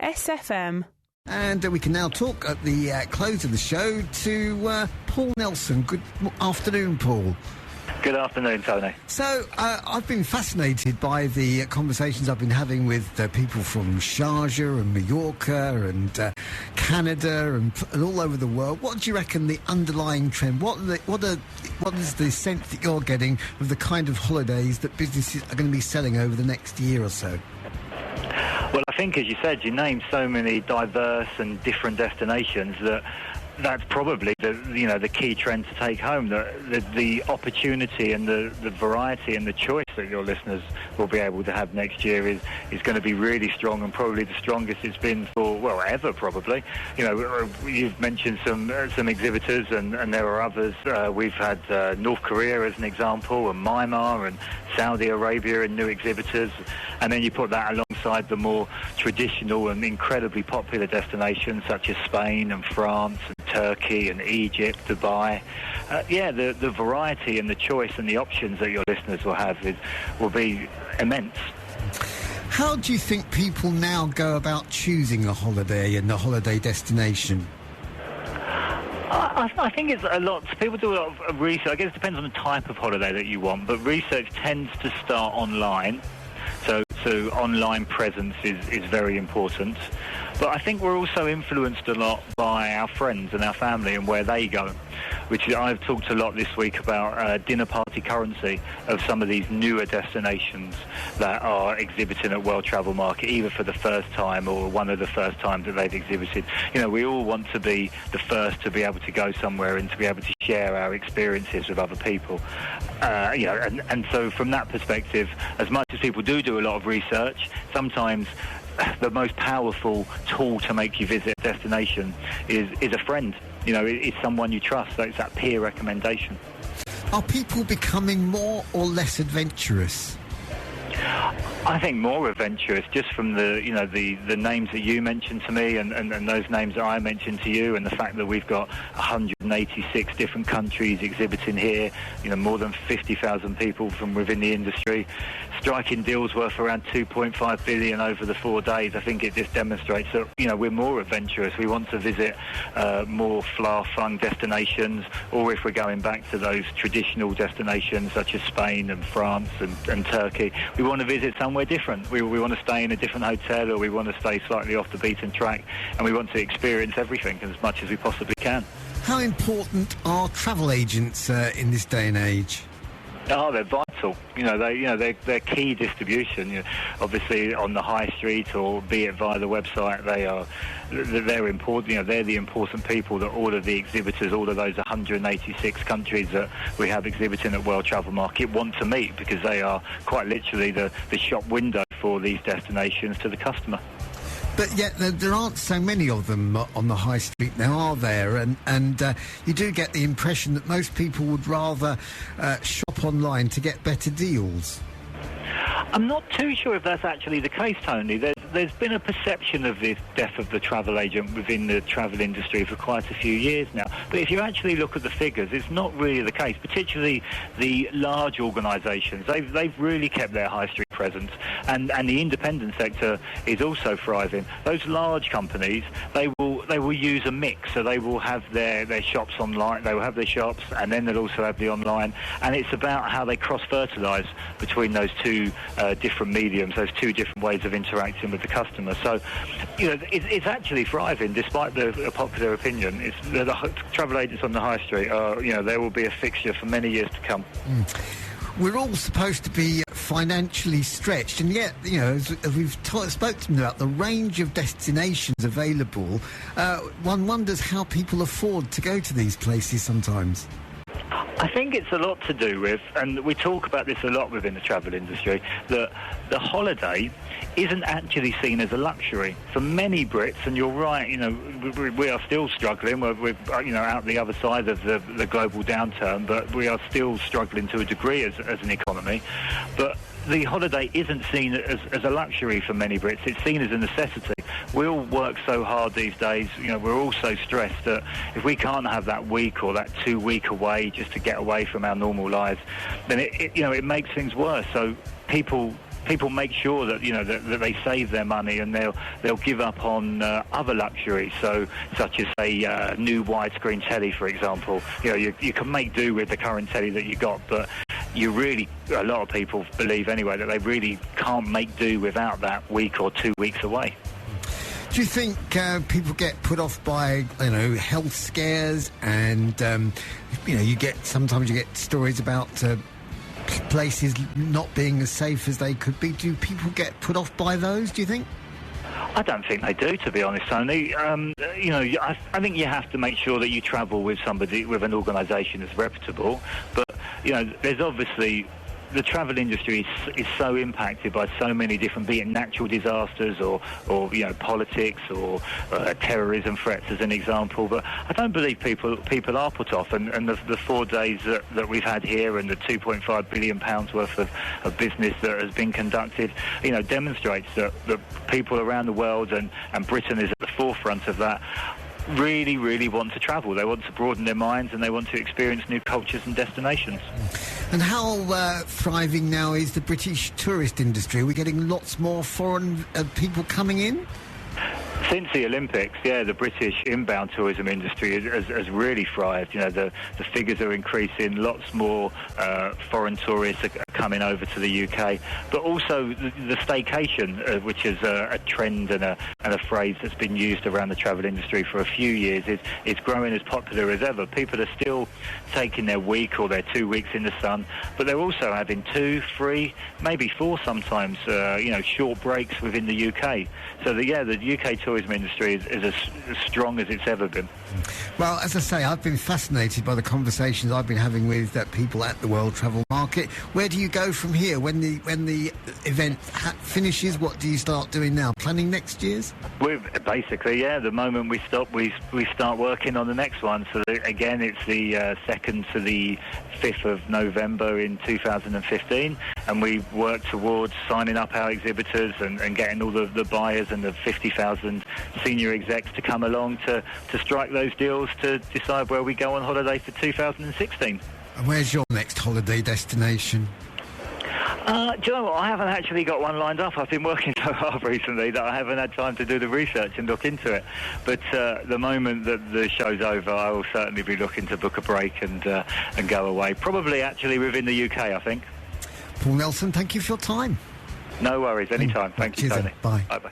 SFM. And we can now talk at the close of the show to Paul Nelson. Good afternoon, Paul. Good afternoon, Tony. So, I've been fascinated by the conversations I've been having with people from Sharjah and Mallorca and Canada and all over the world. What do you reckon the underlying trend? What is the sense that you're getting of the kind of holidays that businesses are going to be selling over the next year or so? Well, I think, as you said, you named so many diverse and different destinations that's probably the key trend to take home. The opportunity and the variety and the choice that your listeners will be able to have next year is going to be really strong, and probably the strongest it's been for ever probably. You've mentioned some exhibitors, and there are others. We've had North Korea as an example, and Myanmar and Saudi Arabia and new exhibitors, and then you put that alongside the more traditional and incredibly popular destinations such as Spain and France and Turkey and Egypt, Dubai. The variety and the choice and the options that your listeners will have will be immense. How do you think people now go about choosing a holiday and a holiday destination? I think it's a lot. People do a lot of research. I guess it depends on the type of holiday that you want, but research tends to start online. So online presence is very important. But I think we're also influenced a lot by our friends and our family and where they go, which I've talked a lot this week about dinner party currency of some of these newer destinations that are exhibiting at World Travel Market, either for the first time or one of the first times that they've exhibited. We all want to be the first to be able to go somewhere and to be able to share our experiences with other people. And so from that perspective, as much as people do a lot of research, sometimes the most powerful tool to make you visit a destination is a friend. It's someone you trust. So it's that peer recommendation. Are people becoming more or less adventurous? I think more adventurous, just from the names that you mentioned to me and those names that I mentioned to you, and the fact that we've got 186 different countries exhibiting here, more than 50,000 people from within the industry, striking deals worth around 2.5 billion over the 4 days. I think it just demonstrates that, we're more adventurous. We want to visit more far-flung destinations, or if we're going back to those traditional destinations such as Spain and France and Turkey, we want to visit somewhere different. We want to stay in a different hotel, or we want to stay slightly off the beaten track, and we want to experience everything as much as we possibly can. How important are travel agents in this day and age? Oh, they're vital. They're key distribution. Obviously, on the high street, or be it via the website, they're important. They're the important people that all of the exhibitors, all of those 186 countries that we have exhibiting at World Travel Market want to meet, because they are quite literally the shop window for these destinations to the customer. But yet there aren't so many of them on the high street now, are there? And you do get the impression that most people would rather shop online to get better deals. I'm not too sure if that's actually the case, Tony. There's been a perception of this death of the travel agent within the travel industry for quite a few years now. But if you actually look at the figures, it's not really the case, particularly the large organisations. They've really kept their high street presence, and the independent sector is also thriving. Those large companies, they will use a mix, so they will have their shops online, they will have their shops, and then they'll also have the online, and it's about how they cross-fertilise between those two different mediums, those two different ways of interacting with the customer. So, it's actually thriving, despite the popular opinion. It's the travel agents on the high street are, there will be a fixture for many years to come. We're all supposed to be financially stretched, and yet, as we've spoken about the range of destinations available, one wonders how people afford to go to these places sometimes. I think it's a lot to do with, and we talk about this a lot within the travel industry, that the holiday isn't actually seen as a luxury. For many Brits, and you're right, we are still struggling. We're out the other side of the global downturn, but we are still struggling to a degree as an economy. But the holiday isn't seen as a luxury for many Brits. It's seen as a necessity. We all work so hard these days. We're all so stressed that if we can't have that week or that 2 week away just to get away from our normal lives, then it makes things worse. So people people make sure that that they save their money, and they'll give up on other luxuries, such as a new widescreen telly, for example. You can make do with the current telly that you got, but a lot of people believe anyway that they really can't make do without that week or 2 weeks away. Do you think people get put off by health scares, and sometimes you get stories about places not being as safe as they could be? Do people get put off by those, do you think? I don't think they do, to be honest, Tony. I think you have to make sure that you travel with an organisation that's reputable. But, there's obviously... The travel industry is so impacted by so many different, be it natural disasters or politics or terrorism threats, as an example. But I don't believe people are put off. And the 4 days that we've had here, and the £2.5 billion worth of business that has been conducted, demonstrates that people around the world, and Britain is at the forefront of that, really, really want to travel. They want to broaden their minds, and they want to experience new cultures and destinations. And how thriving now is the British tourist industry? Are we getting lots more foreign people coming in? Since the Olympics, the British inbound tourism industry has really thrived. The figures are increasing. Lots more foreign tourists are coming over to the UK. But also the staycation, which is a trend and a phrase that's been used around the travel industry for a few years, is growing as popular as ever. People are still taking their week or their 2 weeks in the sun, but they're also having 2, 3, maybe 4 sometimes, short breaks within the UK. So the UK tourism industry is as strong as it's ever been. Well, as I say, I've been fascinated by the conversations I've been having with people at the World Travel Market. Where do you go from here? When the event finishes, what do you start doing now? Planning next year's? Basically, the moment we stop, we start working on the next one. So again, it's the 2nd to the 5th of November in 2015, and we work towards signing up our exhibitors and getting all the buyers and the 50,000 senior execs to come along to strike those deals to decide where we go on holiday for 2016. And where's your next holiday destination? Do you know what? I haven't actually got one lined up. I've been working so hard recently that I haven't had time to do the research and look into it. But the moment that the show's over, I will certainly be looking to book a break and go away. Probably actually within the UK, I think. Paul Nelson, thank you for your time. No worries, anytime. Thank you, Tony. Bye. Bye-bye.